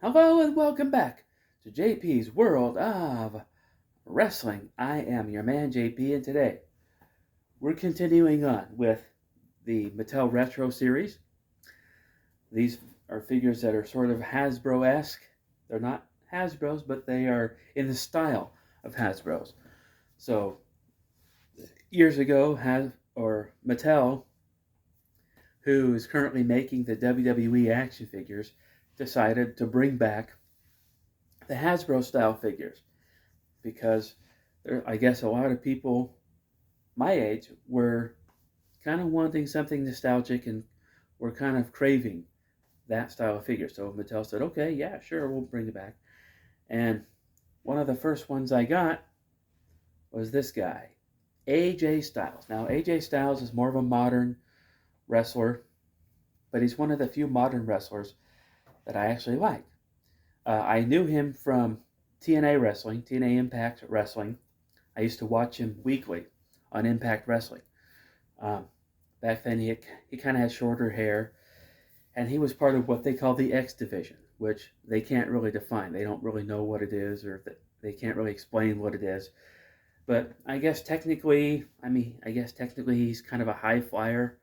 Hello and welcome back to J.P.'s World of Wrestling. I am your man J.P. and today we're continuing on with the Mattel Retro series. These are figures that are sort of Hasbro-esque. They're not Hasbro's, but they are in the style of Hasbro's. So years ago, Mattel, who is currently making the WWE action figures, decided to bring back the Hasbro style figures because I guess a lot of people my age were kind of wanting something nostalgic and were kind of craving that style of figure. So Mattel said, okay, yeah, sure, we'll bring it back. And one of the first ones I got was this guy, AJ Styles. Now, AJ Styles is more of a modern wrestler, but he's one of the few modern wrestlers that I actually like. I knew him from TNA Wrestling, TNA Impact Wrestling. I used to watch him weekly on Impact Wrestling. Um, Back then, he kind of had shorter hair, and he was part of what they call the X Division, which they can't really define. They don't really know what it is, or they can't really explain what it is. But I guess technically he's kind of a high flyer,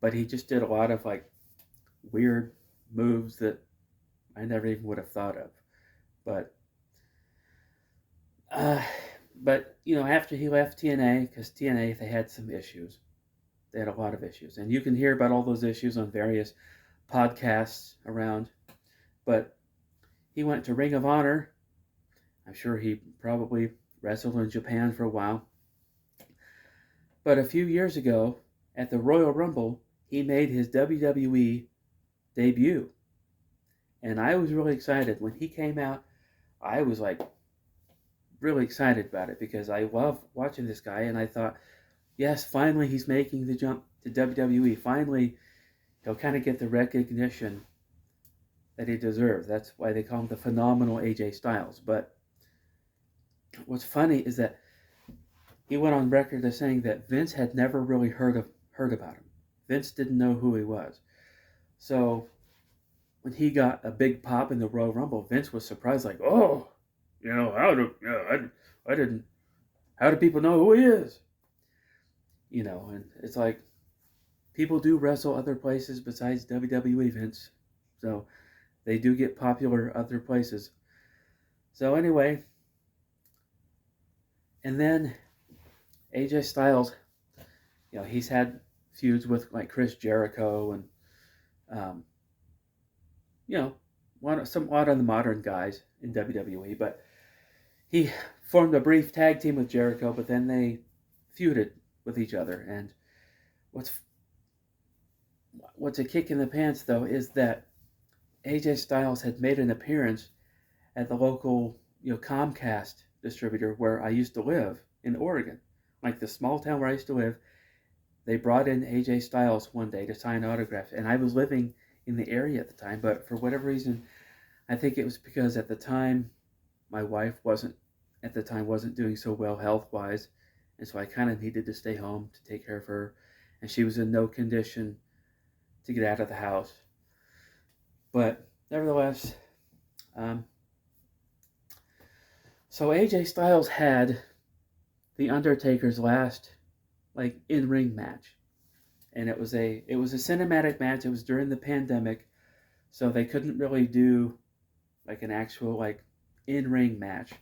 but he just did a lot of like weird moves that I never even would have thought of. But uh, but after he left TNA, because TNA they had some issues, they had a lot of issues, and you can hear about all those issues on various podcasts around. But he went to Ring of Honor. I'm sure he probably wrestled in Japan for a while. But a few years ago, at the Royal Rumble, he made his WWE debut. And I was really excited. When he came out, I was like really excited about it because I love watching this guy. And I thought, yes, finally he's making the jump to WWE. Finally, he'll kind of get the recognition that he deserves. That's why they call him the phenomenal AJ Styles. But what's funny is that he went on record as saying that Vince had never really heard about him. Vince didn't know who he was. So when he got a big pop in the Royal Rumble, Vince was surprised, like, "Oh, I didn't. How do people know who he is?" And it's like people do wrestle other places besides WWE, Vince. So they do get popular other places. So anyway, and then AJ Styles, he's had feuds with like Chris Jericho and um, somewhat of the modern guys in WWE, but he formed a brief tag team with Jericho, but then they feuded with each other. And what's a kick in the pants though is that AJ Styles had made an appearance at the local Comcast distributor where I used to live in Oregon, like the small town where I used to live. They brought in AJ Styles one day to sign autographs, and I was living in the area at the time, but for whatever reason, I think it was because at the time my wife wasn't doing so well health wise, and so I kind of needed to stay home to take care of her, and she was in no condition to get out of the house. But nevertheless, so AJ Styles had the Undertaker's last like in-ring match, and it was a cinematic match. It was during the pandemic, so they couldn't really do like an actual like in-ring match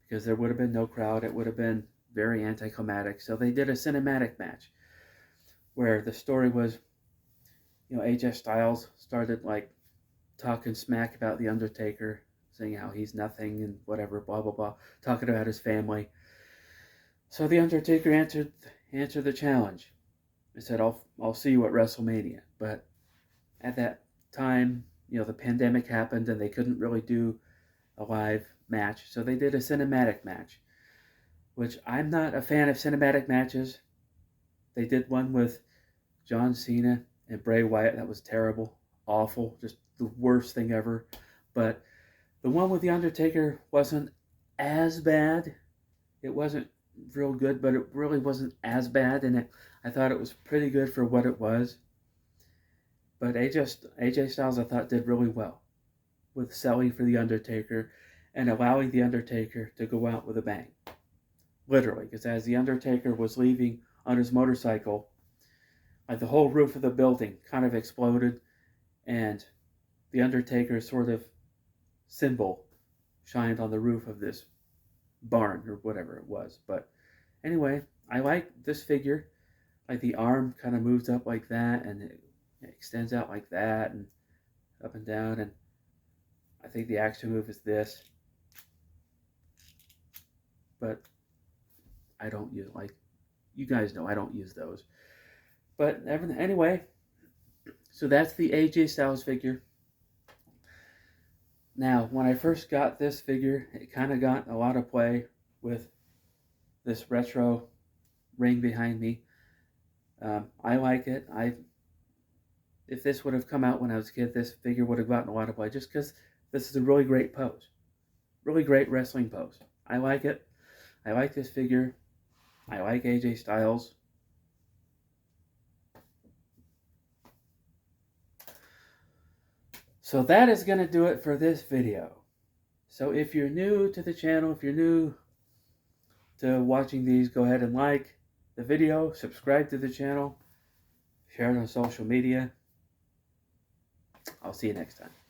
because there would have been no crowd. It would have been very anticlimactic. So they did a cinematic match where the story was, AJ Styles started like talking smack about the Undertaker, saying how he's nothing and whatever, blah blah blah, talking about his family. So the Undertaker answered the challenge. He said, "I'll see you at WrestleMania." But at that time, the pandemic happened and they couldn't really do a live match, so they did a cinematic match, which I'm not a fan of cinematic matches. They did one with John Cena and Bray Wyatt. That was terrible, awful, just the worst thing ever. But the one with The Undertaker wasn't as bad. It wasn't real good, but it really wasn't as bad, and I thought it was pretty good for what it was. But AJ Styles, I thought, did really well. with selling for The Undertaker and allowing The Undertaker to go out with a bang. Literally, because as The Undertaker was leaving on his motorcycle, like the whole roof of the building kind of exploded, and The Undertaker's sort of symbol shined on the roof of this barn or whatever it was. But anyway, I like this figure. Like the arm kind of moves up like that, and it extends out like that, and up and down. And I think the action move is this. But I don't use, like, you guys know I don't use those. But anyway, so that's the AJ Styles figure. Now, when I first got this figure, it kind of got a lot of play with this retro ring behind me. I like it. If this would have come out when I was a kid, this figure would have gotten a lot of play just because this is a really great pose. Really great wrestling pose. I like it. I like this figure. I like AJ Styles. So that is going to do it for this video. So if you're new to the channel, if you're new to watching these, go ahead and like the video, subscribe to the channel, share it on social media. I'll see you next time.